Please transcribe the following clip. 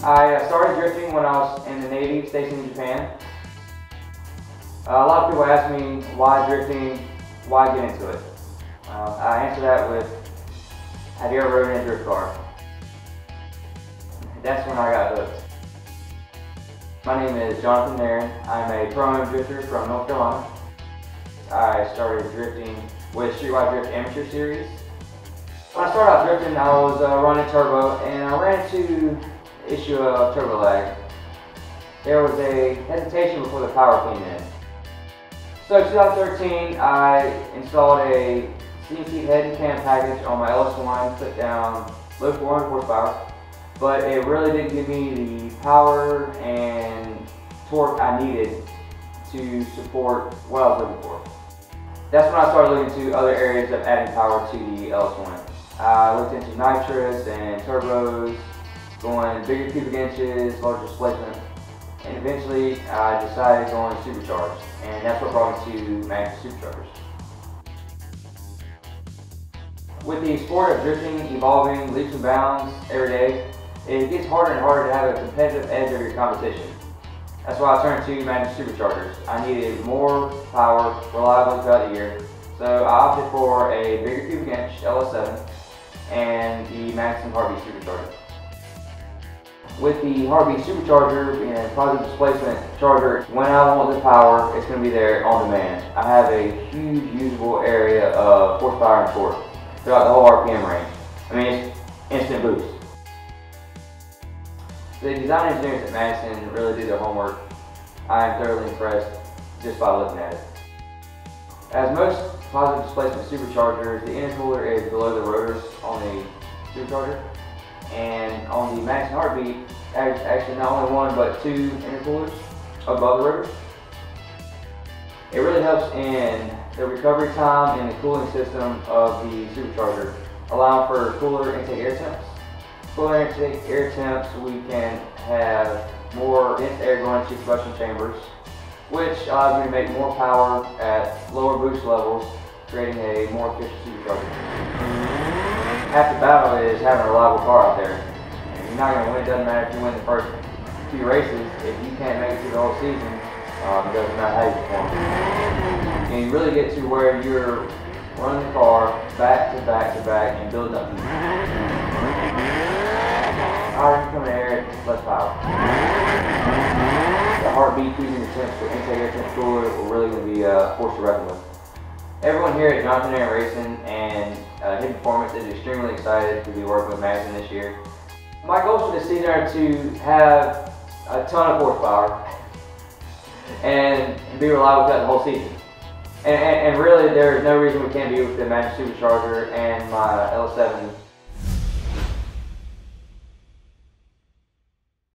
I started drifting when I was in the Navy, stationed in Japan. A lot of people ask me why drifting, why get into it. I answer that with, have you ever ridden a drift car? That's when I got hooked. My name is Jonathan Nerren. I'm a ProAm drifter from North Carolina. I started drifting with Streetwide Drift Amateur Series. When I started out drifting, I was running turbo, and I ran into the issue of turbo lag. There was a hesitation before the power came in. So in 2013, I installed a CNC head and cam package on my LS1, put down low 400 horsepower, but it really didn't give me the power and torque I needed to support what I was looking for. That's when I started looking to other areas of adding power to the LS1. I looked into nitrous and turbos, going bigger cubic inches, larger displacement, and eventually I decided going supercharged, and that's what brought me to Magnuson Superchargers. With the sport of drifting evolving leaps and bounds every day, it gets harder and harder to have a competitive edge over your competition. That's why I turned to Magnuson Superchargers. I needed more power reliably throughout the year, so I opted for a bigger cubic inch LS7 and the Magnuson Heartbeat Supercharger. With the Heartbeat Supercharger and positive displacement charger, when I want the power, it's going to be there on demand. I have a huge usable area of horsepower and torque throughout the whole RPM range. I mean, it's instant boost. The design engineers at Magnuson really did their homework. I am thoroughly impressed just by looking at it. As most positive displacement superchargers, the intercooler is below the rotors on the supercharger. And on the Magnuson Heartbeat, actually not only one but two intercoolers above the rotors. It really helps in the recovery time and the cooling system of the supercharger, allowing for cooler intake air temps. Cooler intake air temps, we can have more dense air going into combustion chambers, which allows you to make more power at lower boost levels, creating a more efficient supercharger. Half the battle is having a reliable car out there. You're not going to win. It doesn't matter if you win the first few races. If you can't make it through the whole season, it doesn't matter how you perform. And you really get to where you're running the car back to back to back and building up. Higher you come in the air, less power. The Heartbeat cruising the temps for intake air temp cooler are really going to be a force to reckon with. Everyone here at Jonathan Nerren Racing and Hidden Performance is extremely excited to be working with Magnuson this year. My goals for this season are to have a ton of horsepower and be reliable throughout the whole season. And really, there's no reason we can't be with the Magnuson Supercharger and my L7